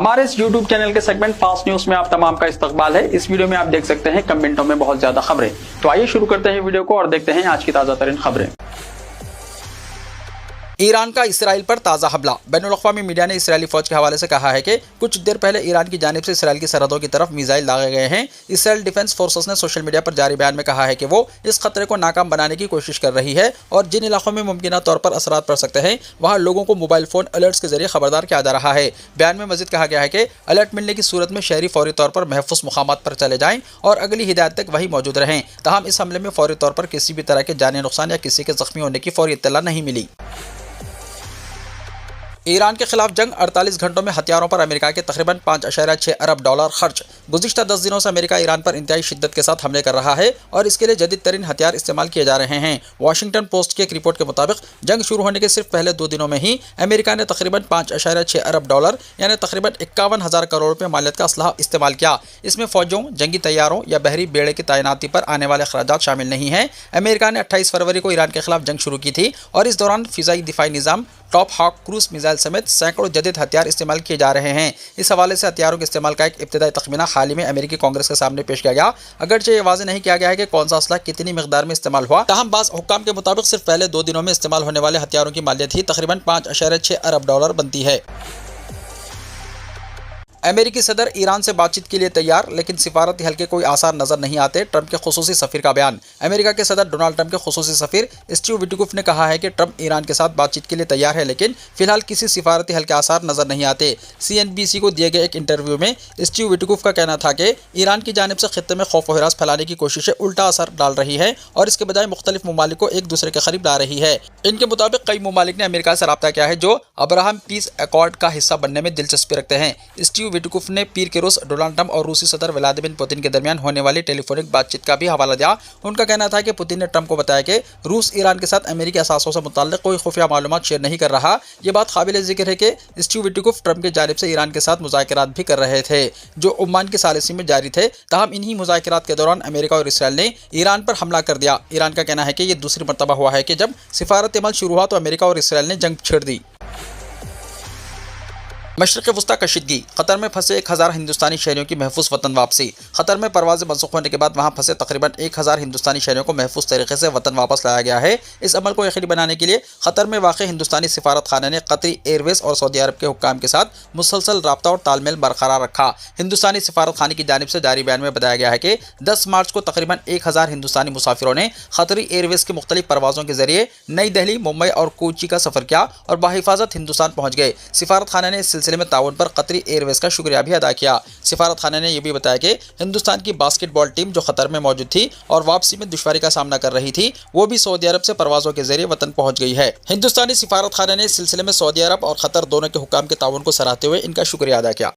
हमारे इस YouTube channel के सेगमेंट फास्ट न्यूज में आप तमाम का इस्तकबाल है। इस वीडियो में आप देख सकते हैं कम मिनटों में बहुत ज्यादा खबरें। तो आइए शुरू करते हैं वीडियो को और देखते हैं आज की ताजा तरीन खबरें। ईरान का इसराइल पर ताज़ा हमला। बैनुल-अक़वामी मीडिया ने इसराइली फौज के हवाले से कहा है कि कुछ देर पहले ईरान की जानिब से इसराइल की सरहदों की तरफ मिसाइल दागे गए हैं। इसराइल डिफेंस फोर्सेस ने सोशल मीडिया पर जारी बयान में कहा है कि वो इस खतरे को नाकाम बनाने की कोशिश कर रही है और जिन इलाकों में मुमकिन तौर पर असरात पड़ सकते हैं वहाँ लोगों को मोबाइल फ़ोन अलर्ट्स के जरिए खबरदार किया जा रहा है। बयान में मजीद कहा गया है कि अलर्ट मिलने की सूरत में शहरी फौरी तौर पर महफूज मुकामात पर चले जाएँ और अगली हिदायत तक वहीं मौजूद रहें। तमाम इस हमले में फौरी तौर पर किसी भी तरह के जानी नुकसान या किसी के जख्मी होने की फौरी इत्तला नहीं मिली। ईरान के खिलाफ जंग 48 घंटों में हथियारों पर अमेरिका के तकरीबन $5.6 अरब खर्च। गुज़िश्ता 10 दिनों से अमेरिका ईरान पर इंतहाई शिद्दत के साथ हमले कर रहा है और इसके लिए जदीद तरीन हथियार इस्तेमाल किए जा रहे हैं। वाशिंगटन पोस्ट की एक रिपोर्ट के मुताबिक जंग शुरू होने के सिर्फ पहले 2 दिनों में ही अमेरिका ने तकरीबन $5.6 अरब यानी तकरीबन 51,000 करोड़ रुपये मालियत का असलहा इस्तेमाल किया। इसमें फौजों, जंगी तैयारों या बहरी बेड़े की तैनाती पर आने वाले अखराजात शामिल नहीं हैं। अमेरिका ने 28 फरवरी को ईरान के खिलाफ जंग शुरू की थी और इस दौरान फ़िज़ाई दिफाई निज़ाम, टॉप हॉक क्रूज मिसाइल समेत सैकड़ों जदीद हथियार इस्तेमाल किए जा रहे हैं। इस हवाले से हथियारों के इस्तेमाल का एक इब्तदाई तखमीना हाल ही में अमेरिकी कांग्रेस के सामने पेश किया गया। अगरचे ये वाज़ेह नहीं किया गया है कि कौन सा असला कितनी मिकदार में इस्तेमाल हुआ, ताहम बाज़ हुक्काम के मुताबिक सिर्फ पहले 2 दिनों में इस्तेमाल होने वाले हथियारों की मालियत ही तकरीबन $5.6 अरब बनती है। अमेरिकी सदर ईरान से बातचीत के लिए तैयार, लेकिन सिफारती हल के कोई आसार नजर नहीं आते। ट्रंप के खुसूसी सफीर का बयान। अमेरिका के सदर डोनाल्ड ट्रंप के खुसूसी सफीर स्टीव विटकोफ ने कहा है कि ट्रंप ईरान के साथ बातचीत के लिए तैयार है, लेकिन फिलहाल किसी सिफारती हल के आसार नजर नहीं आते। CNBC को दिए गए एक इंटरव्यू में स्टीव विटकोफ का कहना था कि ईरान की जानिब से खित्ते में खौफ व हिरास फैलाने की कोशिशें उल्टा असर डाल रही है और इसके बजाय मुख्तलिफ ममालिक को एक दूसरे के करीब ला रही है। इनके मुताबिक कई ममालिक ने अमेरिका से रब्ता किया है जो अब्राहम पीस एकॉर्ड का हिस्सा बनने में दिलचस्पी रखते हैं। स्टीव विटकोफ ने पीर के रोज डोनाल्ड ट्रंप और रूसी सदर व्लादिमीर पुतिन के दरमियान होने वाली टेलीफोनिक बातचीत का भी हवाला दिया। उनका कहना था कि पुतिन ने ट्रंप को बताया कि रूस ईरान के साथ अमेरिकी असासों से मुताल्लिक कोई खुफिया मालूमात शेयर नहीं कर रहा। ये बात काबिल जिक्र है कि स्टीव विटकोफ ट्रंप की जानिब से ईरान के साथ मुज़ाकरात भी कर रहे थे जो ओमान की सालिसी में जारी थे। ताहम इन्हीं मुज़ाकरात के दौरान अमेरिका और इसराइल ने ईरान पर हमला कर दिया। ईरान का कहना है कि यह दूसरी मरतबा हुआ है कि जब सिफारत अमल शुरू हुआ तो अमेरिका और इसराइल ने जंग छेड़ दी। मशरिक़ वस्ता कशीदगी। कतर में फंसे 1000 हिंदुस्तानी शहरियों की महफूज वतन वापसी। कतर में परवाज़ें मनसूख होने के बाद वहाँ फंसे तकरीबन 1000 हिंदुस्तानी शहरियों को महफूज तरीके से वतन वापस लाया गया है। इस अमल को यकीनी बनाने के लिए कतर में वाक़ हिंदुस्तानी सिफारत खाने ने कतरी एयरवेज़ और सऊदी अरब के हुक्काम के साथ मुसलसल रब्ता और तालमेल बरकरार रखा। हिंदुस्तानी सिफारत खाने की जानिब से जारी बयान में बताया गया है कि 10 मार्च को तकरीबन 1000 हिंदुस्तानी मुसाफिरों ने कतरी एयरवेज़ की मुख्तलिफ परवाज़ों के जरिए नई दिल्ली, मुंबई और कोची का सफ़र किया और बाहिफाजत हिंदुस्तान पहुँच गए। सिफारत खाने ने इस सिलसिले में ताउन पर कतरी एयरवेज़ का शुक्रिया भी अदा किया। सिफारत खाने ने यह भी बताया कि हिंदुस्तान की बास्केटबॉल टीम जो कतर में मौजूद थी और वापसी में दुश्वारी का सामना कर रही थी, वो भी सऊदी अरब से परवाज़ों के जरिए वतन पहुंच गई है। हिंदुस्तानी सिफारत खाने ने इस सिलसिले में सऊदी अरब और कतर दोनों के हुक्काम के ताउन को सराहते हुए इनका शुक्रिया अदा किया।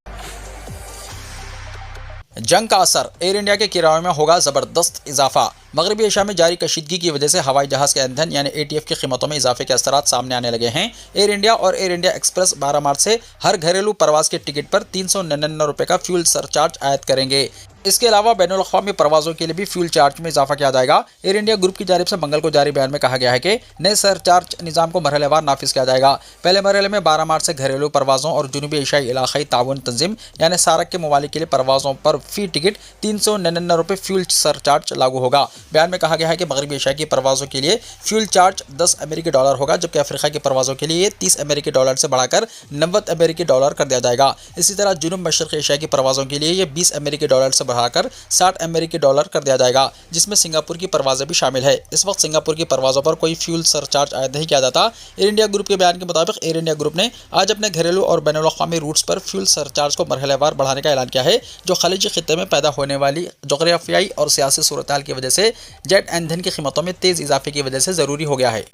जंग का असर। एयर इंडिया के किराए में होगा ज़बरदस्त इजाफा। मगरबी एशिया में जारी कशीदगी की वजह से हवाई जहाज़ के ईंधन यानी ATF की कीमतों में इजाफे के असरात सामने आने लगे हैं। एयर इंडिया और एयर इंडिया एक्सप्रेस 12 मार्च से हर घरेलू परवाज़ के टिकट पर 399 रुपये का फ्यूल सरचार्ज आयद करेंगे। इसके अलावा बैनुल-अक़वामी परवाज़ों के लिए भी फ्यूल चार्ज में इजाफा किया जाएगा। एयर इंडिया ग्रुप की जानिब से मंगल को जारी बयान में कहा गया है कि नए सरचार्ज निज़ाम को मरहलेवार नाफिज किया जाएगा। पहले मरहले में 12 मार्च से घरेलू परवाज़ों और जनूबी एशियाई इलाक़ाई ताउन तंजीम यानी सारक के ममालिक के लिए परवाज़ों पर फ़ी टिकट 399 रुपये फ्यूल सरचार्ज लागू होगा। बयान में कहा गया है कि मगरबी एशिया की परवाज़ों के लिए फ्यूल चार्ज $10 अमेरिकी होगा, जबकि अफ्रीका की परवाज़ों के लिए $30 अमेरिकी से बढ़ाकर $90 अमेरिकी कर दिया जाएगा। इसी तरह जुनूब मशरिक़ एशिया की परवाज़ों के लिए ये $20 अमेरिकी से बढ़ाकर $60 अमेरिकी कर दिया जाएगा, जिसमें सिंगापुर की परवाज़ें भी शामिल है। इस वक्त सिंगापुर की परवाज़ों पर कोई फ्यूल सरचार्ज आयद नहीं किया जाता। एयर इंडिया ग्रुप के बयान के मुताबिक एयर इंडिया ग्रुप ने आज अपने घरेलू और बैनुल-अक़वामी रूट्स पर फ्यूल सरचार्ज को मरहलेवार बढ़ाने का ऐलान किया है, जो खलीजी खित्ते में पैदा होने वाली जोग्राफियाई और सियासी सूरत हाल की वजह से जेट ईंधन की कीमतों में तेज़ इजाफे की वजह से ज़रूरी हो गया है।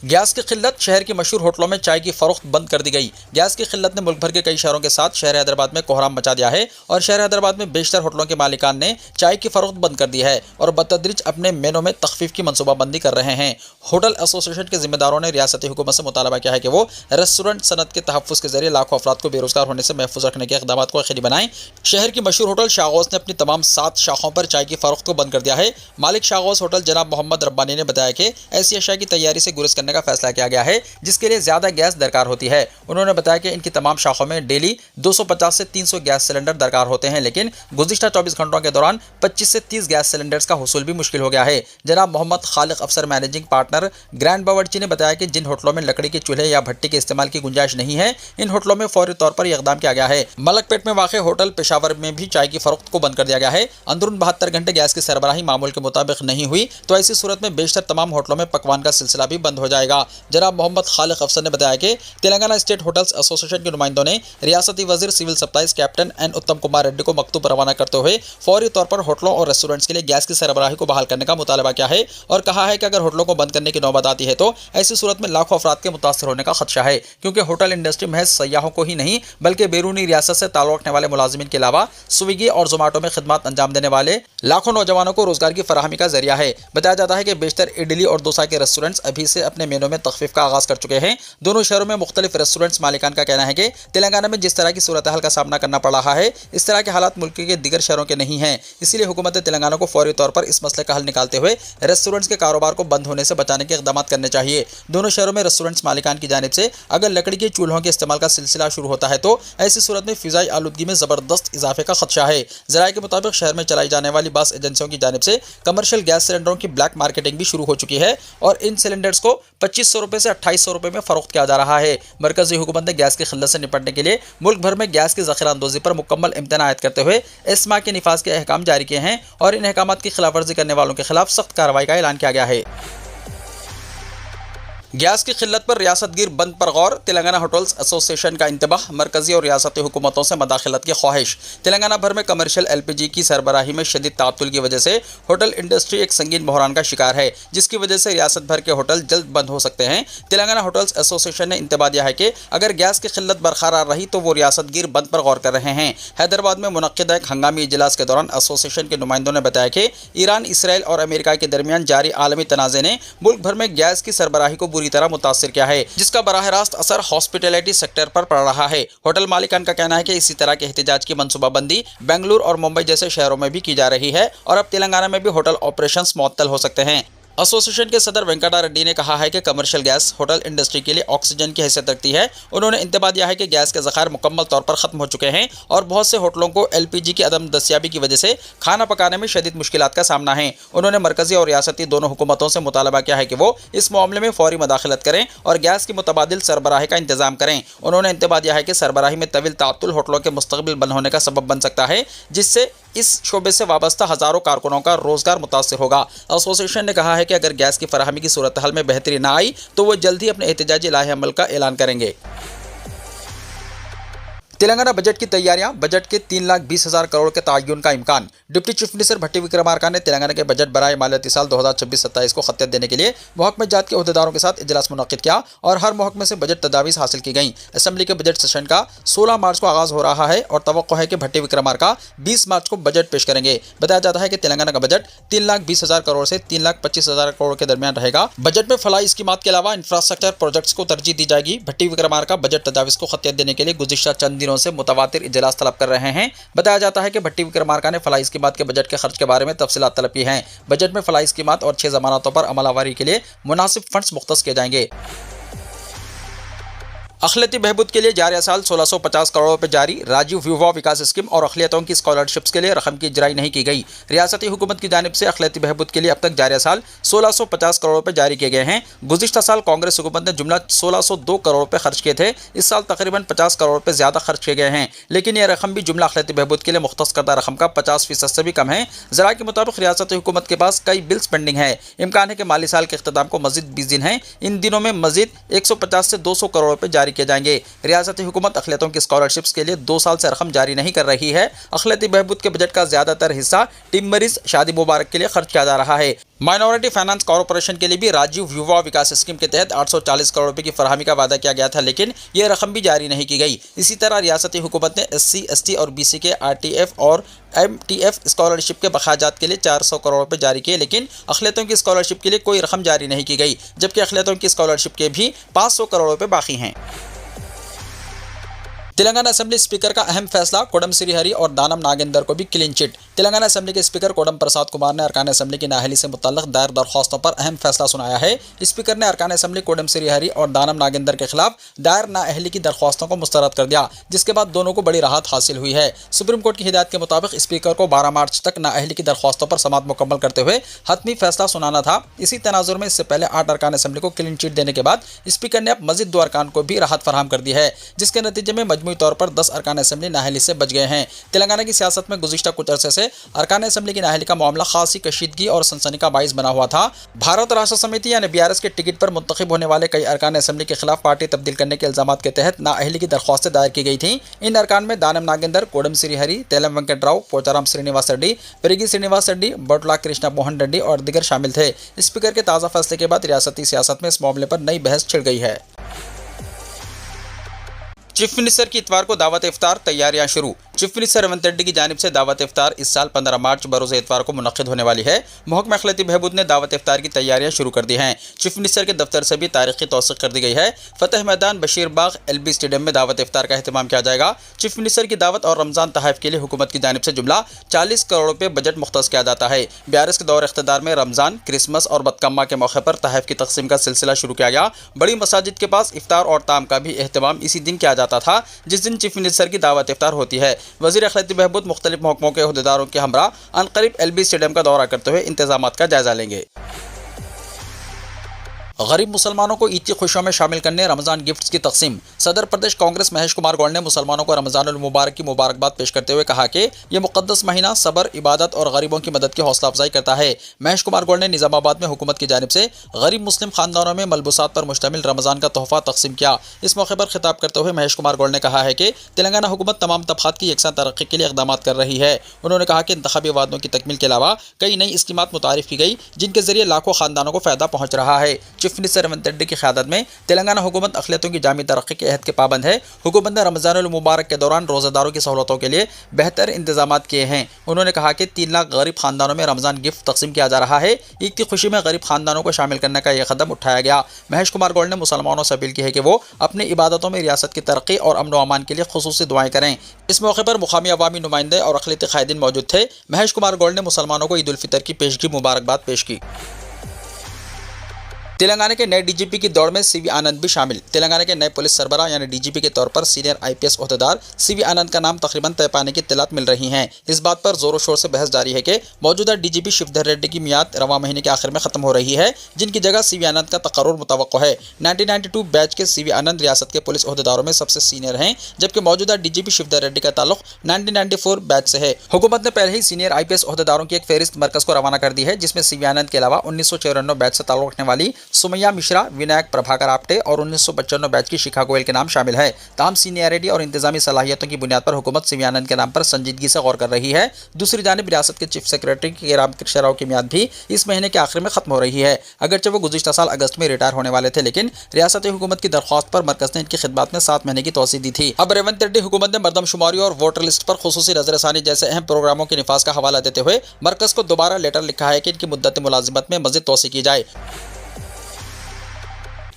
गैस की किल्लत। शहर की मशहूर होटलों में चाय की फरोख्त बंद कर दी गई। गैस की किल्लत ने मुल्क भर के कई शहरों के साथ शहर हैदराबाद में कोहराम मचा दिया है और शहर हैदराबाद में बेशतर होटलों के मालिकान ने चाय की फरोख्त बंद कर दी है और बतदरीज अपने मेनू में तखफीफ की मनसूबाबंदी कर रहे हैं। होटल एसोसिएशन के जिम्मेदारों ने रियासती हुकूमत से मुतालबा किया है कि वो रेस्टोरेंट सनत के तहफ़्फ़ुज़ के जरिए लाखों अफराद को बेरोजगार होने से महफूज रखने के इक़दाम को यकीनी बनाएं। शहर की मशहूर होटल शागोस ने अपनी तमाम 7 शाखों पर चाय की फरोख्त को बंद कर दिया है। मालिक शागोस होटल जनाब मोहम्मद रब्बानी ने बताया कि ऐसी अशिया की तैयारी से गुरेज करने करने का फैसला किया गया है, जिसके लिए ज्यादा गैस दरकार होती है। उन्होंने बताया कि इनकी तमाम शाखों में डेली 250 से 300 गैस सिलेंडर दरकार होते हैं, लेकिन गुज़िश्ता 24 घंटों के दौरान 25 से 30 गैस सिलेंडर्स का हुसूल भी मुश्किल हो गया है। जनाब मोहम्मद खालिक अफसर मैनेजिंग पार्टनर ग्रैंड बावर्ची ने बताया कि जिन होटलों में लकड़ी के चूल्हे या भट्टी के इस्तेमाल की गुंजाइश नहीं है, इन होटलों में फौरी तौर पर इकदाम किया गया है। मलकपेट में वाक़ होटल पेशावर में भी चाय की फरोख्त को बंद कर दिया गया है। अंदरून 72 घंटे गैस की सरबराही मामूल के मुताबिक नहीं हुई तो ऐसी सूरत में बेशतर तमाम होटलों में पकवान का सिलसिला भी बंद हो जाएगा। जनाब मोहम्मद खालिक अफसर ने बताया कि तेलंगाना स्टेट होटल्स एसोसिएशन के नुमाइंदों ने रियासती वजीर सिविल सप्लाईज कैप्टन एन उत्तम कुमार रेड्डी को मकतूब रवाना करते हुए फौरी तौर पर होटलों और रेस्टोरेंट्स के लिए गैस की सरबराही को बहाल करने का मुतालबा किया है और कहा है कि अगर होटलों को बंद करने की नौबत आती है तो ऐसी सूरत में लाखों अफराद के मुतासर होने का खदशा है, क्योंकि होटल इंडस्ट्री महज सयाहों को ही नहीं बल्कि बैरूनी रियासत से ताल्लुक रखने वाले मुलाजिमीन के अलावा स्विगी और जोमेटो में खिदमत अंजाम देने वाले लाखों नौजवानों को रोजगार की फराहमी का जरिया है। बताया जाता है कि बेशतर इडली और डोसा के रेस्टोरेंट्स अभी से अपने मेनू में तखफीफ का आगाज कर चुके हैं। दोनों शहरों में मुख्तलिफ रेस्टोरेंट्स मालिकान का कहना है कि तेलंगाना में जिस तरह की सूरत हाल का सामना करना पड़ रहा है, इस तरह के हालात मुल्क के दीगर शहरों के नहीं हैं। इसीलिए हुकूमत तेलंगाना को फौरी तौर पर इस मसले का हल निकालते हुए रेस्टोरेंट्स के कारोबार को बंद होने से बचाने के इकदाम करने चाहिए। दोनों शहरों में रेस्टोरेंट्स मालिकान की जानिब से अगर लकड़ी के चूल्हों के इस्तेमाल का सिलसिला शुरू होता है तो ऐसी सूरत में फिजाई आलूदगी में जबरदस्त इजाफे का खदशा है। जराये के मुताबिक शहर में चलाई जाने वाली बस एजेंसियों की जानिब से कमर्शियल गैस सिलेंडरों की ब्लैक मार्केटिंग भी शुरू हो चुकी है और इन सिलेंडर्स को 2500 रुपए से 2800 रुपए में फरोख्त किया जा रहा है। मरकजी हुकूमत ने गैस की खिल्लत से निपटने के लिए मुल्क भर में गैस की ज़ख़ीरा अंदोज़ी पर मुकम्मल इम्तना आयद करते हुए एस्मा के निफाज के अहकाम जारी किए हैं और इन अहकामात की खिलाफवर्जी करने वालों के खिलाफ सख्त कार्रवाई का ऐलान किया गया है। गैस की किल्लत पर रियासतगीर बंद पर गौर, तेलंगाना होटल्स एसोसिएशन का इंतबाह, मरकजी और रियासती हुकूमतों से मदाखलत की ख्वाहिश। तेलंगाना भर में कमर्शियल LPG की सरबराही में शदीद तातुल की वजह से होटल इंडस्ट्री एक संगीन बहरान का शिकार है, जिसकी वजह से रियासत भर के होटल जल्द बंद हो सकते हैं। तेलंगाना होटल्स एसोसिएशन ने इंतबाह दिया है कि अगर गैस की किल्लत बरकरार रही तो वो रियासतगीर बंद पर गौर कर रहे हैं। हैदराबाद में मुनक्किद एक हंगामी इजलास के दौरान एसोसिएशन के नुमाइंदों ने बताया कि ईरान, इसराइल और अमेरिका के दरमियान जारी आलमी तनाज़े ने मुल्क भर में गैस की सरबराही को बुरी तरह मुतासिर किया है, जिसका बराह रास्त असर हॉस्पिटैलिटी सेक्टर पर पड़ रहा है। होटल मालिकान का कहना है कि इसी तरह के एहतिजाज की मनसूबाबंदी बेंगलुरु और मुंबई जैसे शहरों में भी की जा रही है और अब तेलंगाना में भी होटल ऑपरेशंस मुअत्तल हो सकते हैं। एसोसिएशन के सदर वेंकटा रेड्डी ने कहा है कि कमर्शियल गैस होटल इंडस्ट्री के लिए ऑक्सीजन की हैसियत रखती है। उन्होंने इंतबाह दिया है कि गैस के ज़ख़ायर मुकम्मल तौर पर ख़त्म हो चुके हैं और बहुत से होटलों को LPG की अदम दस्याबी की वजह से खाना पकाने में शदीद मुश्किलात का सामना है। उन्होंने मरकजी और रियासती दोनों हुकूमतों से मुतालबा किया है कि वो इस मामले में फौरी मदाखलत करें और गैस की मुतबादिल सरबराही का इंतजाम करें। उन्होंने इंतबाह दिया है कि सरबराही में तवील तातुल होटलों के मुस्तक़बिल बंद होने का सबब बन सकता है, जिससे इस शोबे से वाबस्ता हज़ारों कारकुनों का रोजगार मुतासिर होगा। एसोसिएशन ने कहा है कि अगर गैस की फराहमी की सूरत हाल में बेहतरी ना आई तो वो जल्द ही अपने एहतिजाजी लाहे अमल का ऐलान करेंगे। तेलंगाना बजट की तैयारियां, बजट के 3,20,000 करोड़ के तयन का इम्कान। डिप्टी चीफ मिनिस्टर भट्टी विक्रमार्का ने तेलंगाना के बजट बराए मालियाती साल 2026-27 को खत्तियत देने के लिए महकमे जात के अहदेदारों के साथ इजलास मुनक्किद किया और हर महकमे से बजट तजावीज़ हासिल की गई। असेंबली के बजट सेशन का 16 मार्च को आगाज़ हो रहा है और तवक्को है कि भट्टी विक्रमार्का 20 मार्च को बजट पेश करेंगे। बताया जाता है कि तेलंगाना का बजट 3,20,000 करोड़ से 3,25,000 करोड़ के दरमियान रहेगा। बजट में फलाही स्कीमात के अलावा इंफ्रास्ट्रक्चर प्रोजेक्ट्स को तरजीह दी जाएगी। भट्टी विक्रमार्का बजट तजावीज़ को खत्तियत देने के लिए गुज़िश्ता चंद दिनों से मुतवातिर इजलास तलब कर रहे हैं। बताया जाता है कि भट्टी विक्रमार्का ने फलाही स्कीमात के बजट के खर्च के बारे में तफसीलात तलब की हैं। बजट में फलाही स्कीमात और 6 ज़मानतों पर अमलावरी के लिए मुनासिब फंड्स मुख्तस किए जाएंगे। अखिलती बहबूद के लिए जारिया साल 1650 करोड़ रुपये जारी। राजीव युवा विकास स्कीम और अखिलियतों की स्कॉलरशिप्स के लिए रकम की इजराई नहीं की गई। रियासती हुकूमत की जानिब से अखिलती बहबूद के लिए अब तक जारिया साल 1650 करोड़ रुपये जारी किए गए हैं। गुज़िश्ता साल कांग्रेस हुकूमत ने जुमला 1602 करोड़ रुपये खर्च किए थे। इस साल तकरीबन 50 करोड़ रुपये ज़्यादा खर्च किए गए हैं, लेकिन यह रकम भी जुमला अखिलती बहबूद के लिए मुख्तस करदा रकम का 50% से भी कम है। ज़रा के मुताबिक रियासती हुकूमत के पास कई बिल्स पेंडिंग है। इम्कान है कि माली साल के इख्तिताम को मजीद 20 दिन है। इन दिनों में मजीद 150 से 200 करोड़ रुपये जारी किए जाएंगे। रियासती हुकूमत अखिलियतों की स्कॉलरशिप्स के लिए 2 साल से रकम जारी नहीं कर रही है। अखिलती बहबूद के बजट का ज़्यादातर हिस्सा टिम्बरीज शादी मुबारक के लिए खर्च किया जा रहा है। माइनॉरिटी फाइनेंस कॉरपोरेशन के लिए भी राजीव युवा विकास स्कीम के तहत 840 करोड़ रुपए की फरहमी का वादा किया गया था, लेकिन यह रकम भी जारी नहीं की गई। इसी तरह रियासती हुकूमत ने SC, ST और BC के RTF और MTF स्कॉलरशिप के बखाजात के लिए 400 करोड़ रुपए जारी किए, लेकिन अखिलियतों की स्कॉलरशिप के लिए कोई रकम जारी नहीं की गई, जबकि अखिलियतों की स्कॉलरशिप के भी 500 करोड़ रुपए बाकी हैं। तेलंगाना असेंबली स्पीकर का अहम फैसला, कोडम श्रीहरि और दानम नागेंदर को भी क्लीन चिट। तेलंगाना असेंबली के स्पीकर कोडम प्रसाद कुमार ने अरकान असेंबली की नाअहली से मुतल्लक दायर दरख्वास्तों पर अहम फैसला सुनाया है। स्पीकर ने अरकान असेंबली कोडम श्रीहरि और दानम नागेंदर के खिलाफ दायर नाअहली की दरख्वास्तों को मुस्तरद कर दिया, जिसके बाद दोनों को बड़ी राहत हासिल हुई है। सुप्रीम कोर्ट की हिदायत के मुताबिक स्पीकर को 12 मार्च तक नाअहली की दरख्वास्तों पर समाअत मुकम्मल करते हुए हतमी फैसला सुनाना था। इसी तनाजुर में इससे पहले 8 अरकान असेंबली को क्लीन चिट देने के बाद स्पीकर ने अब मजीद 2 अरकान को भी राहत फराहम कर दी है, जिसके नतीजे में मजमूई तौर पर 10 अरकान असेंबली नाअहली से बच गए हैं। तेलंगाना की सियासत में गुज़िश्ता कुछ अरसे से अरकान असेंबली की नाअहली का मामला खासी कशीदगी और सनसनी का बाइस बना हुआ था। भारत राष्ट्र समिति यानी BRS के टिकट पर मुंतखब होने वाले कई अरकान असेंबली के खिलाफ पार्टी तब्दील करने के इल्जामात के तहत नाअहली की दरख्वास्तें दायर की गई थी। इन अरकान में दानम नागेंदर, कोडम श्रीहरि, तेलम वेंकटराव, पोचाराम श्रीनिवास रेड्डी, पेरिगी श्रीनिवास रेड्डी, बटला कृष्णा मोहन रेड्डी और दीगर शामिल थे। स्पीकर के ताज़ा फैसले के बाद रियासती सियासत में इस मामले पर नई बहस छिड़ गई है। चीफ मिनिस्टर की इतवार को दावत इफ्तार, तैयारियां शुरू। चीफ मिनिस्टर रेवंत रेड्डी की जानिब से दावत इफ्तार इस साल 15 मार्च बरोज़ इतवार को मुनक्किद होने वाली है। महकमा अखिलती बहबूद ने दावत इफ्तार की तैयारियां शुरू कर दी हैं। चीफ मिनिस्टर के दफ्तर से भी तारीख की तौसीक कर दी गई है। फतेह मैदान, बशीर बाग, LB स्टेडियम में दावत इफ्तार का अहतमाम किया जाएगा। चीफ मिनिस्टर की दावत और रमज़ान तहफ़ के लिए हुकूमत की जानिब से जुमला 40 करोड़ रुपये बजट मुख्तस किया जाता है। BRS के दौर इख्तिदार में रमज़ान, क्रिसमस और बदकम्मा के मौके पर तहफ़ की तकसीम का सिलसिला शुरू किया गया। बड़ी मसाजिद के पास इफ्तार और ताम का भी अहतमाम इसी दिन किया जाता था, जिस दिन चीफ मिनिस्टर की दावत इफ्तार होती है। वज़ीर अखिलती बहबूद मुख्तलिफ महकमों के अहदेदारों के हमरा अनकरीब LB स्टेडियम का दौरा करते हुए इंतजामात का जायजा लेंगे। गरीब मुसलमानों को ईद की खुशियों में शामिल करने रमज़ान गिफ्ट्स की तकसीम। सदर प्रदेश कांग्रेस महेश कुमार गौड़ ने मुसलमानों को रमज़ानुल मुबारक की मुबारकबाद पेश करते हुए कहा कि यह मुक़द्दस महीना सब्र, इबादत और गरीबों की मदद की हौसला अफजाई करता है। महेश कुमार गौड़ ने निज़ामाबाद में हुकूमत की जानिब से गरीब मुस्लिम खानदानों में मलबूसात पर मुश्तमिल रमज़ान का तोहफ़ा तकसीम किया। इस मौके पर खिताब करते हुए महेश कुमार गौड़ ने कहा है कि तेलंगाना हुकूमत तमाम तबक़ात की यकसा तरक्की के लिए इक़दामात कर रही है। उन्होंने कहा कि इंतखाबी वादों की तकमील के अलावा कई नई स्कीमात मुतारिफ की गई, जिनके जरिए लाखों खानदानों को फ़ायदा पहुँच रहा है। चीफ मिनिस्टर रेवंत रेड्डी की क़यादत में तेलंगाना हुकूमत अक़लियतों की जामी तरक्की के अहद के पाबंद है। हुकूमत ने रमज़ानुल मुबारक के दौरान रोज़ादारों की सहूलतों के लिए बेहतर इंतजामात किए हैं। उन्होंने कहा कि 3 लाख गरीब खानदानों में रमज़ान गिफ्ट तकसीम किया जा रहा है। ईद की खुशी में गरीब खानदानों को शामिल करने का यह कदम उठाया गया। महेश कुमार गौड़ ने मुसलमानों से अपील की है कि वो अपनी इबादतों में रियासत की तरक्की और अमन व अमान के लिए खुसूसी दुआएं करें। इस मौके पर मुकामी अवामी नुमाइंदे और अक़लियती क़ायदीन मौजूद थे। महेश कुमार गौड़ ने मुसलमानों को ईद उल फितर की पेशगी मुबारकबाद पेश की। तेलंगाना के नए DGP की दौड़ में CV आनंद भी शामिल। तेलंगाना के नए पुलिस सरबराह यानी DGP के तौर पर सीनियर IPS ओहदेदार CV आनंद का नाम तकरीबन तय पाने की इत्तलात मिल रही हैं। इस बात पर जोरों शोर से बहस जारी है कि मौजूदा DGP शिवधर रेड्डी की मियाद रवा महीने के आखिर में खत्म हो रही है, जिनकी जगह CV आनंद का तकर्रुर मुतवक्को है। 1992 बैच के CV आनंद रियासत के पुलिस ओहदेदारों में सबसे सीनियर हैं, जबकि मौजूदा DGP शिवधर रेड्डी का ताल्लुक 1994 बैच से है। हुकूमत ने पहले ही सीनियर IPS ओहदेदारों की एक फहरिस्त मरकज को रवाना कर दी है, जिसमें CV आनंद के अलावा 1994 बैच से ताल्लुक रखने वाली सुमैया मिश्रा, विनायक प्रभाकर आप्टे और 1995 बैच की शिखा गोयल के नाम शामिल है। ताहम सीनियरिटी और इंतजामी सलाहियतों की बुनियाद पर हुकूमत CV आनंद के नाम पर संजीदगी से गौर कर रही है। दूसरी जानिब रियासत के चीफ सेक्रेटरी के रामकृष्ण राव की मियाद भी इस महीने के आखिर में खत्म हो रही है। अगरचे वो गुज़िश्ता साल अगस्त में रिटायर होने वाले थे, लेकिन रियासती हुकूमत की दरख्वास्त पर मरकज ने इनकी खिदमत में 7 महीने की तोसी दी थी। अब रेवंत रेड्डी हुकूमत ने मरदमशुमारी और वोटर लिस्ट पर खुसूसी नजरसानी जैसे अहम प्रोग्रामों के निफाज का हवाला देते हुए मरकज को दोबारा लेटर लिखा है कि इनकी मुद्दत मुलाजिमत में मज़ीद तोसी की जाए।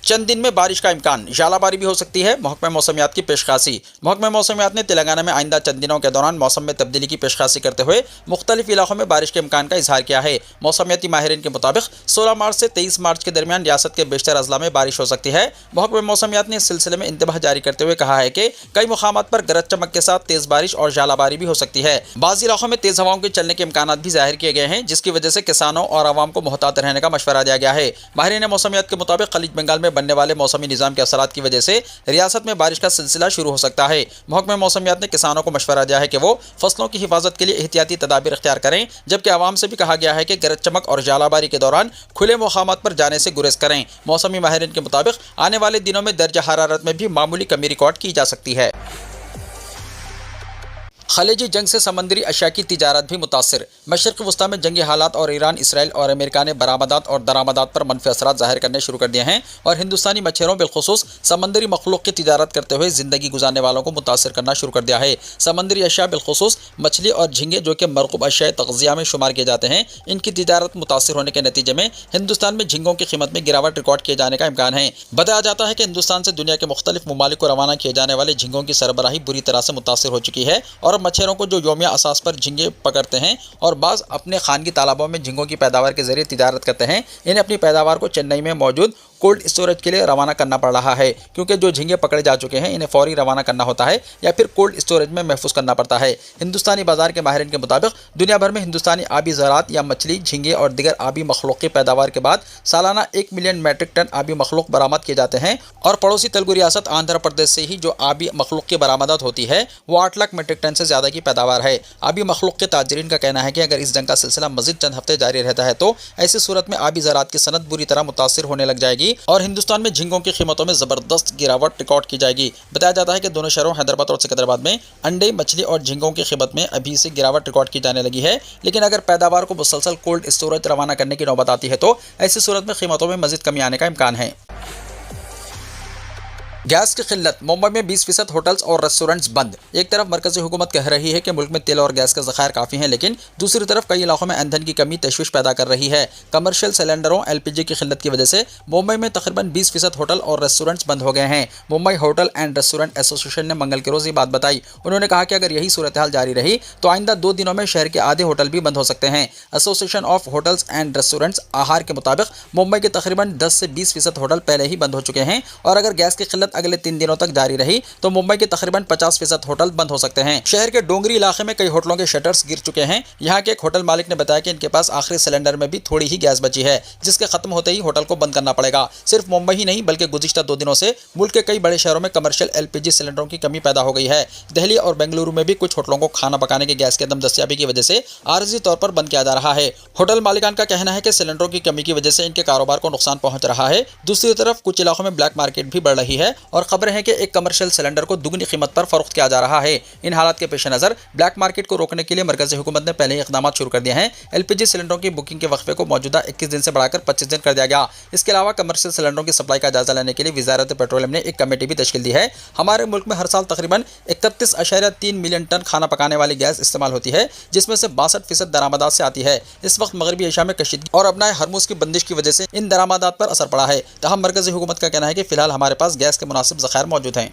चंद दिन में बारिश का इम्कान, झालाबारी भी हो सकती है, महकमा मौसमियात की पेशखासी। महकमा मौसमियात ने तेलंगाना में आइंदा चंद दिनों के दौरान मौसम में तब्दीली की पेशखासी करते हुए मुख्तलिफ इलाकों में बारिश के इम्कान का इजहार किया है। मौसमियाती माहिरीन के मुताबिक 16 मार्च से 23 मार्च के दरमियान रियासत के बेशतर अजला में बारिश हो सकती है। महकमा मौसमियात ने इस सिलसिले में इंतबाह जारी करते हुए कहा है कि कई मुकामात पर गरज चमक के साथ तेज बारिश और झालाबारी भी हो सकती है। बाज़ इलाकों में तेज हवाओं के चलने के इम्कान भी जाहिर किए गए हैं, जिसकी वजह से किसानों और आवाम को मोहतात रहने का मशवरा दिया गया है। माहिरीन मौसमियात के मुताबिक खलीज बंगाल में बनने वाले मौसमी निज़ाम के असरात की वजह से रियासत में बारिश का सिलसिला शुरू हो सकता है। महकमा मौसमियात ने किसानों को मशवरा दिया है कि वो फसलों की हिफाजत के लिए एहतियाती तदाबीर इख्तियार करें, जबकि आवाम से भी कहा गया है कि गरज चमक और झालाबारी के दौरान खुले मकामात पर जाने से गुरेज करें। मौसमी माहिरीन के मुताबिक आने वाले दिनों में दर्जा हरारत में भी मामूली कमी रिकॉर्ड की जा सकती है। खलीजी जंग से समंदरी अशिया की तिजारत भी मुतासिर। मशरिक़ वस्ता में जंगी हालात और ईरान, इसराइल और अमेरिका ने बरामदात और दरामदात पर मनफी असरात ज़ाहिर करने शुरू कर दिए हैं और हिंदुस्तानी मच्छरों बिलखुसूस समंदरी मखलूक की तिजारत करते हुए ज़िंदगी गुजारने वालों को मुतासिर करना शुरू कर दिया है। समंदरी अशिया बिलखुसूस मछली और झींगे, जो कि मरगूब अशिया तग़ज़िया में शुमार किए जाते हैं, इनकी तिजारत मुतासिर होने के नतीजे में हिंदुस्तान में झींगों की कीमत में गिरावट रिकॉर्ड किए जाने का इम्कान है। बताया जाता है कि हिंदुस्तान से दुनिया के मुख्तलिफ ममालिक को रवाना किए जाने वाले झींगों की सरबराही बुरी तरह से मुतासिर हो चुकी है और मच्छरों को जो यौमिया असास पर झींगे पकड़ते हैं और बाज़ अपने खानगी तालाबों में झींगों की पैदावार के जरिए तिजारत करते हैं, इन्हें अपनी पैदावार को चेन्नई में मौजूद कोल्ड स्टोरेज के लिए रवाना करना पड़ रहा है, क्योंकि जो झींगे पकड़े जा चुके हैं इन्हें फौरी रवाना करना होता है या फिर कोल्ड स्टोरेज में महफूज करना पड़ता है। हिंदुस्तानी बाजार के माहिरीन के मुताबिक दुनिया भर में हिंदुस्तानी आबी ज़राअत या मछली, झींगे और दिगर आबी मखलूक की पैदावार के बाद सालाना 1 मिलियन मैट्रिक टन आबी मखलूक बरामद किए जाते हैं और पड़ोसी तेलुगु रियासत आंध्र प्रदेश से ही जो आबी मखलूक की बरामदात होती है वो 8 लाख मीट्रिक टन से ज़्यादा की पैदावार है। आबी मखलूक के ताजरीन का कहना है कि अगर इस जंग का सिलसिला मज़ीद चंद हफ्ते जारी रहता है तो ऐसी सूरत में आबी ज़राअत की सनत बुरी तरह मुतासिर होने लग जाएगी और हिंदुस्तान में झींगों की कीमतों में ज़बरदस्त गिरावट रिकॉर्ड की जाएगी। बताया जाता है कि दोनों शहरों हैदराबाद और सिकंदराबाद में अंडे, मछली और झींगों की कीमत में अभी से गिरावट रिकॉर्ड की जाने लगी है, लेकिन अगर पैदावार को मुसलसल कोल्ड स्टोरेज रवाना करने की नौबत आती है तो ऐसी सूरत में कीमतों में मज़ीद कमी आने का इम्कान है। गैस की किल्लत, मुंबई में 20% होटल्स और रेस्टोरेंट्स बंद। एक तरफ मरकजी हुकूमत कह रही है कि मुल्क में तेल और गैस के ज़खायर काफ़ी हैं, लेकिन दूसरी तरफ कई इलाकों में ईंधन की कमी तशवीश पैदा कर रही है। कमर्शियल सिलेंडरों LPG की किल्लत की वजह से मुंबई में तकरीबन 20% होटल और रेस्टोरेंट्स बंद हो गए हैं। Mumbai hotel and restaurant association ने मंगल के रोज़ ये बात बताई। उन्होंने कहा कि अगर यही सूरत हाल जारी रही तो आइंदा 2 दिनों में शहर के आधे होटल भी बंद हो सकते हैं। Association of hotels and restaurants आहार के मुताबिक मुंबई के तकरीबन 10 से 20% होटल पहले ही बंद हो चुके हैं और अगर गैस की किल्लत अगले 3 दिनों तक जारी रही तो मुंबई के तकरीबन 50% होटल बंद हो सकते हैं। शहर के डोंगरी इलाके में कई होटलों के शटर्स गिर चुके हैं। यहाँ के एक होटल मालिक ने बताया कि इनके पास आखिरी सिलेंडर में भी थोड़ी ही गैस बची है, जिसके खत्म होते ही होटल को बंद करना पड़ेगा। सिर्फ मुंबई ही नहीं बल्कि गुज़िश्ता 2 दिनों से मुल्क के कई बड़े शहरों में कमर्शियल LPG सिलेंडरों की कमी पैदा हो गई है। दिल्ली और बेंगलुरु में भी कुछ होटलों को खाना पकाने के गैस की अदम दस्तयाबी की वजह से आर्जी तौर पर बंद किया जा रहा है। होटल मालिकान का कहना है कि सिलेंडरों की कमी की वजह से इनके कारोबार को नुकसान पहुंच रहा है। दूसरी तरफ कुछ इलाकों में ब्लैक मार्केट भी बढ़ रही है और खबरें हैं कि एक कमर्शियल सिलेंडर को दुगनी कीमत पर फरोख्त किया जा रहा है। इन हालात के पेश नज़र ब्लैक मार्केट को रोकने के लिए मरकज़ी हुकूमत ने पहले ही इक़दाम शुरू कर दिए हैं। LPG सिलेंडरों की बुकिंग के वक्फे को मौजूदा 21 दिन से बढ़ाकर 25 दिन कर दिया गया। इसके अलावा कमर्शियल सिलेंडरों की सप्लाई का जायजा लेने के लिए वज़ारत पेट्रोलियम ने एक कमेटी भी तश्कील दी है। हमारे मुल्क में हर साल तकरीबन 31.3 मिलियन टन खाना पकाने वाली गैस इस्तेमाल होती है, जिसमें से 62% दरामदात से आती है। इस वक्त मगरबी एशिया में कशीदगी और अपनाए हरमुज़ की बंदिश की वजह से इन दरामदात पर असर पड़ा है। तहम मरकज़ी हुकूमत का कहना है कि फिलहाल हमारे पास गैस के मुनासिब ज़खायर मौजूद हैं।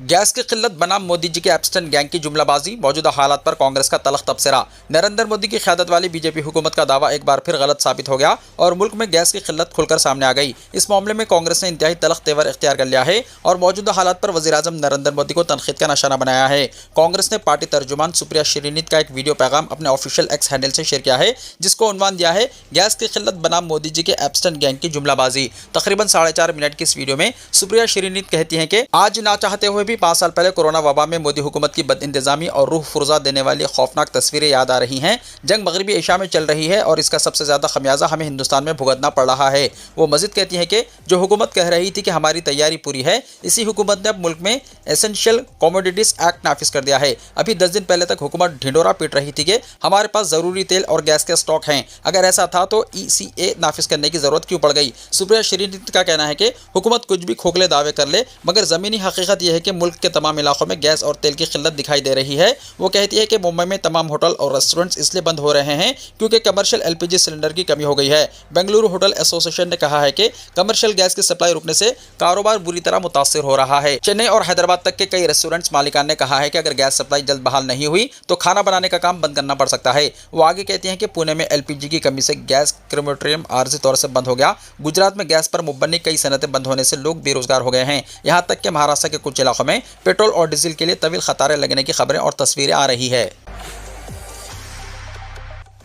गैस की किल्लत बनाम मोदी जी के एप्स्टन गैंग की जुमलाबाजी, मौजूदा हालात पर कांग्रेस का तलख तबसरा। नरेंद्र मोदी की क़यादत वाली बीजेपी हुकूमत का दावा एक बार फिर गलत साबित हो गया और मुल्क में गैस की किल्लत खुलकर सामने आ गई। इस मामले में कांग्रेस ने इंतहाई तलख तेवर इख्तियार कर लिया है और मौजूदा हालात पर वज़ीर-ए-आज़म नरेंद्र मोदी को तनकीद का निशाना बनाया है। कांग्रेस ने पार्टी तर्जुमान सुप्रिया श्रीनीत का एक वीडियो पैगाम अपने ऑफिशियल एक्स हैंडल से शेयर किया है, जिसको उन्वान दिया है गैस की किल्लत बनाम मोदी जी के एप्स्टन गैंग की जुमलाबाजी। तकरीबन 4.5 मिनट की इस वीडियो में सुप्रिया श्रीनीत कहती हैं कि आज ना चाहते हुए भी 5 साल पहले कोरोना वबा में मोदी हुकूमत की बदइंतजामी और रूह फुर्जा देने वाली खौफनाक तस्वीरें याद आ रही हैं। जंग मगरबी एशिया में चल रही है और इसका सबसे ज़्यादा खमियाजा हमें हिंदुस्तान में भुगतना पड़ रहा है। वो मज़ीद कहती हैं कि जो हुकूमत कह रही थी कि हमारी तैयारी पूरी है, इसी हुकूमत ने अब मुल्क में एसेंशियल कमोडिटीज़ एक्ट नाफिज कर दिया है। अभी 10 दिन पहले तक हुकूमत ढिंडोरा पीट रही थी कि हमारे पास ज़रूरी तेल और गैस के स्टॉक हैं। अगर ऐसा था तो ECA नाफिज करने की ज़रूरत क्यों पड़ गई। सुप्रिया श्रीनीत का कहना है कि हुकूमत कुछ भी खोखले दावे कर ले, मगर ज़मीनी हकीकत यह है कि मुल्क के तमाम इलाकों में गैस और तेल की किल्लत दिखाई दे रही है। वो कहती है कि मुंबई में तमाम होटल और रेस्टोरेंट्स इसलिए बंद हो रहे हैं क्योंकि कमर्शियल LPG सिलेंडर की कमी हो गई है। बेंगलुरु होटल एसोसिएशन ने कहा है कि कमर्शियल गैस की सप्लाई रुकने से कारोबार बुरी तरह मुतासिर हो रहा है। चेन्नई और हैदराबाद तक के कई रेस्टोरेंट्स मालिकान ने कहा है कि अगर गैस सप्लाई जल्द बहाल नहीं हुई तो खाना बनाने का काम बंद करना पड़ सकता है। वो आगे कहती हैं कि पुणे में LPG की कमी से गैस क्रेमेटोरियम आर्जी तौर से बंद हो गया। गुजरात में गैस पर मुबन्नी कई सनतें बंद होने से लोग बेरोजगार हो गए हैं। यहाँ तक कि महाराष्ट्र के कुछ इलाकों में पेट्रोल और डीजल के लिए तवील कतारें लगने की खबरें और तस्वीरें आ रही है।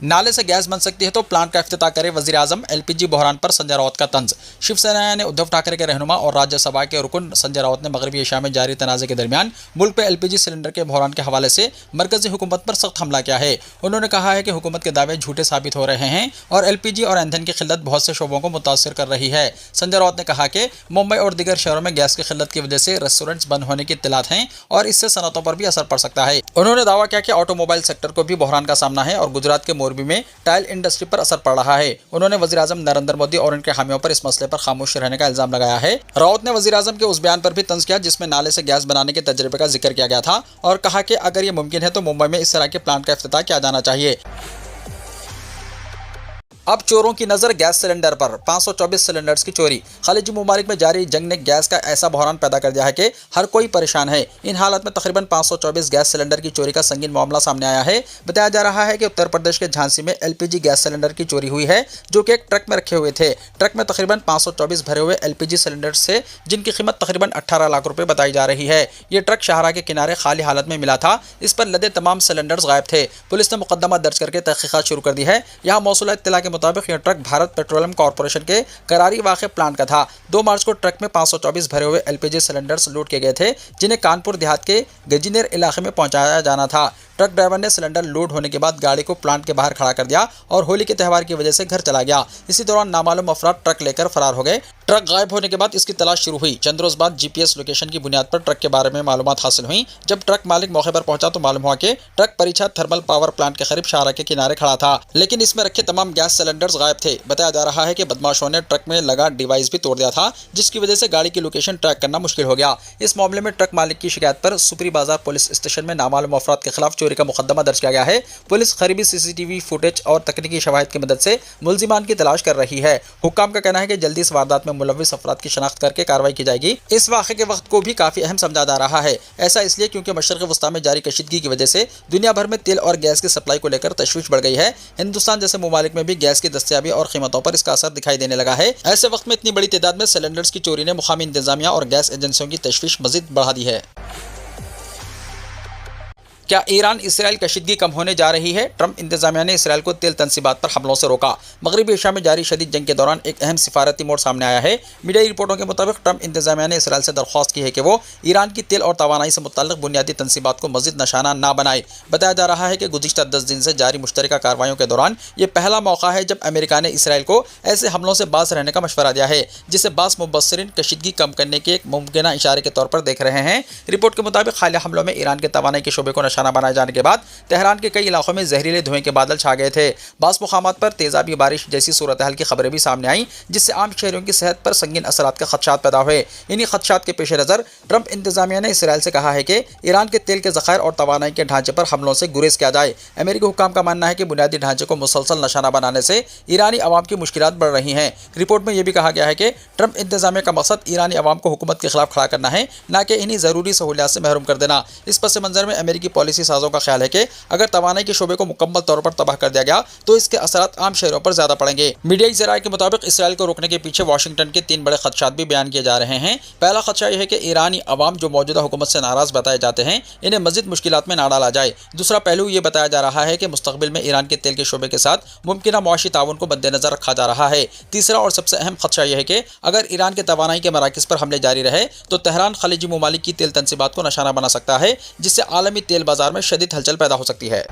नाले से गैस बन सकती है तो प्लांट का इफ्तिताह करे वजीर आजम। एलपीजी बहरान पर संजय राउत का तंज। शिवसेना ने उद्धव ठाकरे के रहनुमा और राज्यसभा के रुकन संजय राउत ने मगरबी एशिया में जारी तनाज़े के दरमियान मुल्क पे एलपीजी सिलेंडर के बहरान के हवाले से मरकजी हुकूमत पर सख्त हमला किया है। उन्होंने कहा है कि हुकूमत के दावे झूठे साबित हो रहे हैं और एलपीजी और ईंधन की किल्लत बहुत से शोबों को मुतासर कर रही है। संजय राउत ने कहा कि मुंबई और दीगर शहरों में गैस की किल्लत की वजह से रेस्टोरेंट्स बंद होने की इत्तलात हैं और इससे सनतों पर भी असर पड़ सकता है। उन्होंने दावा किया कि ऑटोमोबाइल सेक्टर को भी बहरान का सामना है और गुजरात के मोरबी में टाइल इंडस्ट्री पर असर पड़ रहा है। उन्होंने वज़ीर आज़म नरेंद्र मोदी और उनके हामियों पर इस मसले पर खामोश रहने का इल्जाम लगाया है। राउत ने वज़ीर आज़म के उस बयान पर भी तंज किया जिसमें नाले से गैस बनाने के तजर्बे का जिक्र किया गया था और कहा कि अगर ये मुमकिन है तो मुंबई में इस तरह के प्लांट का इफ्तिताह किया जाना चाहिए। अब चोरों की नजर गैस सिलेंडर पर। 524 सिलेंडर्स की चोरी। खलीजी ममालिक में जारी जंग ने गैस का ऐसा बहरान पैदा कर दिया है कि हर कोई परेशान है। इन हालत में तकरीबन 524 गैस सिलेंडर की चोरी का संगीन मामला सामने आया है। बताया जा रहा है कि उत्तर प्रदेश के झांसी में एलपीजी गैस सिलेंडर की चोरी हुई है जो कि एक ट्रक में रखे हुए थे। ट्रक में तकरीबन 524 भरे हुए एलपीजी सिलेंडर्स थे जिनकी कीमत तकरीबन 18 लाख रुपए बताई जा रही है। ये ट्रक शाहरा के किनारे खाली हालत में मिला था। इस पर लदे तमाम सिलेंडर्स गायब थे। पुलिस ने मुकदमा दर्ज करके तहकीकात शुरू कर दी है। यहाँ मौसूला इत्तला के मुताबिक यह ट्रक भारत पेट्रोलियम कॉर्पोरेशन के करारी वाक़े प्लांट का था। 2 मार्च को ट्रक में 524 भरे हुए एलपीजी सिलेंडर्स लूट किए गए थे जिन्हें कानपुर देहात के गजिनेर इलाके में पहुंचाया जाना था। ट्रक ड्राइवर ने सिलेंडर लोड होने के बाद गाड़ी को प्लांट के बाहर खड़ा कर दिया और होली के त्यौहार की वजह से घर चला गया। इसी दौरान नामालूम अफराद ट्रक लेकर फरार हो गए। ट्रक गायब होने के बाद इसकी तलाश शुरू हुई। चंद रोज बाद जीपीएस लोकेशन की बुनियाद पर ट्रक के बारे में मालूमात हासिल हुई। जब ट्रक मालिक मौके पर पहुंचा तो मालूम हुआ कि ट्रक परीक्षा थर्मल पावर प्लांट के करीब शाहरा के किनारे खड़ा था, लेकिन इसमें रखे तमाम गैस सिलेंडर्स गायब थे। बताया जा रहा है कि बदमाशों ने ट्रक में लगा डिवाइस भी तोड़ दिया था जिसकी वजह से गाड़ी की लोकेशन ट्रैक करना मुश्किल हो गया। इस मामले में ट्रक मालिक की शिकायत पर सुपरी बाजार पुलिस स्टेशन में नामालूम अफराद के खिलाफ चोरी का मुकदमा दर्ज किया गया है। पुलिस करीबी सीसीटीवी फुटेज और तकनीकी शवाहिद की मदद से मुलजिमान की तलाश कर रही है। हुक्काम का कहना है कि जल्दी इस वारदात में मुलविस अफराद की शनाख्त करके कार्रवाई की जाएगी। इस वाक़े के वक्त को भी काफी अहम समझा जा रहा है। ऐसा इसलिए क्योंकि मशरिक़ वस्ता में जारी कशीदगी की वजह से दुनिया भर में तेल और गैस की सप्लाई को लेकर तशवीश बढ़ गई है। हिंदुस्तान जैसे ममालिक में भी गैस की दस्तयाबी और कीमतों पर इसका असर दिखाई देने लगा है। ऐसे वक्त में इतनी बड़ी तादाद में सिलेंडर्स की चोरी ने मुकामी इंतजामिया और गैस एजेंसियों की तशवीश मजीद बढ़ा दी है। क्या ईरान इसराइल कशीदगी कम होने जा रही है? ट्रंप इंतजामिया ने इसराइल को तेल तनसीबात पर हमलों से रोका। मगरबी एशिया में जारी शदीद जंग के दौरान एक अहम सिफारती मोड़ सामने आया है। मीडिया रिपोर्टों के मुताबिक ट्रंप इंतजामिया ने इसराइल से दरख्वास्त की है कि वो ईरान की तेल और तवानाई से मुतल्लिक़ बुनियादी तनसीबात को मज़ीद निशाना ना बनाए। बताया जा रहा है कि गुज़िश्ता 10 दिन से जारी मुश्तरका कार्रवाइयों के दौरान ये पहला मौका है जब अमेरिका ने इसराइल को ऐसे हमलों से बाज रहने का मशवरा दिया है जिसे बास मुबस्सिरीन कशीदगी कम करने के एक मुमकिन इशारे के तौर पर देख रहे हैं। रिपोर्ट के मुताबिक हालिया हमलों में ईरान के तवानाई के शोबे को निशाना बनाए जाने के बाद तेहरान के कई इलाकों में जहरीले धुएं के बादल छा गए थे। बास मुकामात पर तेजाबी बारिश जैसी सूरत हाल की खबरें भी सामने आई जिससे आम शहरियों की सेहत पर संगीन असरात के खदशात पैदा हुए। इन्हीं खदशात के पेश नज़र ट्रंप इंतजामिया ने इसराइल से कहा है कि ईरान के तेल के ज़खायर और तवानाई के ढांचे पर हमलों से गुरेज किया जाए। अमेरिकी हुक्काम का मानना है कि बुनियादी ढांचे को मुसलसल निशाना बनाने से ईरानी अवाम की मुश्किलात बढ़ रही हैं। रिपोर्ट में यह भी कहा गया है कि ट्रंप इंतजामिया का मकसद ईरानी अवाम को हुकूमत के खिलाफ खड़ा करना है, न कि इन्हीं ज़रूरी सहूलियात से महरूम कर देना। इस पस मंज़र में अमेरिकी पॉलिसी साजों का ख्याल है कि अगर तवानाई के शोबे को मुकम्मल तौर पर तबाह कर दिया गया तो इसके असरात आम शहरों पर ज्यादा पड़ेंगे। मीडियाई ज़राए के मुताबिक इसराइल को रोकने के पीछे वाशिंगटन के 3 बड़े खदशात भी बयान किए जा रहे हैं। पहला खदशा यह है कि ईरानी अवाम जो मौजूदा हुकूमत से नाराज बताए जाते हैं इन्हें मजीद मुश्किलात में ना डाला जाए। दूसरा पहलू ये बताया जा रहा है कि मुस्तकबिल में ईरान के तेल के शोबे के साथ मुमकिन मुआशी ताउन को मद्देनजर रखा जा रहा है। तीसरा और सबसे अहम खदशा यह है कि अगर ईरान के तवानाई के मराकज़ पर हमले जारी रहे तो तेहरान खलीजी ममालिक की तेल तनसीबात को निशाना बना सकता है जिससे आलमी तेल बाजार में शदीद हलचल पैदा हो सकती है।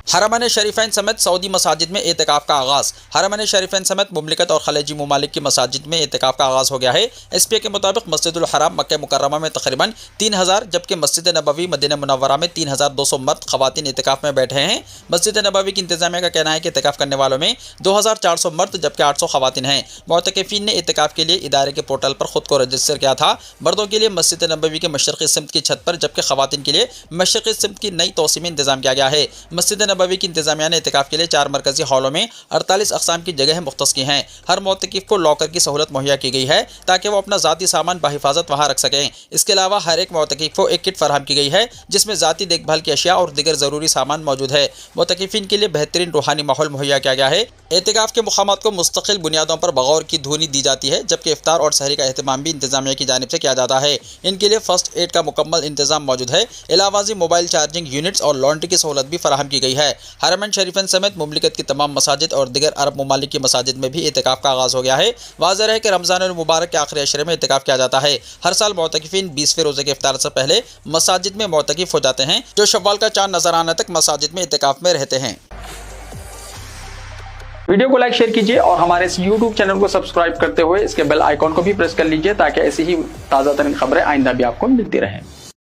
हरमैन शरीफैन समेत सऊदी मसाजिद में एतिकाफ का आगाज़। हरमैन शरीफैन समेत मुमलिकत और खलीजी ममालिक की मसाजिद में एतिकाफ का आगाज़ हो गया है। एसपीए के मुताबिक मस्जिदुल हराम मक्का मुकर्रमा में तकरीबन 3000 जबकि मस्जिद नबवी मदीना मुनव्वरा में 3200 मर्द ख़वातीन एतिकाफ में बैठे हैं। मस्जिद नबवी की इंतजामिया का कहना है कि एतिकाफ करने वालों में 2400 मर्द जबकि 800 ख़वातीन हैं। मुअतकिफ़ीन ने एतिकाफ के लिए इदारे के पोर्टल पर खुद को रजिस्टर किया था। मर्दों के लिए मस्जिद नबवी के मशरक़ी सिमत की छत पर जबकि ख़वातीन के लिए मशरक़ी सिमत की नई तोसी में इंतजाम किया गया है। मस्जिद नबवी की इंतजामिया ने एतिकाफ के लिए 4 मरकजी हॉलों में 48 अक़साम की जगह मुख्तस की हैं। हर मुअतकिफ़ को लॉकर की सहूलत मुहैया की गई है ताकि वो अपना ज़ाती सामान बाहिफाजत वहाँ रख सकें। इसके अलावा हर एक मुअतकिफ़ को एक किट फराहम की गई है जिसमें ज़ाती देखभाल की अशिया और दीगर ज़रूरी सामान मौजूद है। मुअतकिफ़ीन के लिए बेहतरीन रूहानी माहौल मुहैया किया गया है। एतिकाफ के मुकामात को मुस्तकिल बुनियादों पर बगौर की धूनी दी जाती है जबकि इफ्तार और सहरी का एहतमाम भी इंतजामिया की जानिब से किया जाता है। इनके लिए फर्स्ट एड का मुकम्मल इंतजाम मौजूद है। इलावाजी मोबाइल चार्जिंग यूनिट्स और लॉन्ड्री की सहूलत भी फराहम की गई है। हरमैन शरीफन समेत मुमलिकत की तमाम मसाजिद और दिगर अरब ममालिक की मसाजिद में भी इतिकाफ का आगाज हो गया है। वाज़ेह है कि रमज़ान मुबारक के आखिरी अशरे में इतिकाफ किया जाता है। हर साल मुअतकिफीन 20वें रोजे के इफ्तार से पहले मसाजिद में मुअतकिफ हो जाते हैं, जो शव्वाल का चांद नजर आने तक मसाजिद में इतिकाफ में रहते हैं। वीडियो को लाइक शेयर कीजिए और हमारे इस YouTube चैनल को सब्सक्राइब करते हुए इसके बेल आइकॉन को भी प्रेस कर लीजिए ताकि ऐसी ही ताज़ा तरीन खबरें आइंदा भी आपको मिलती रहें।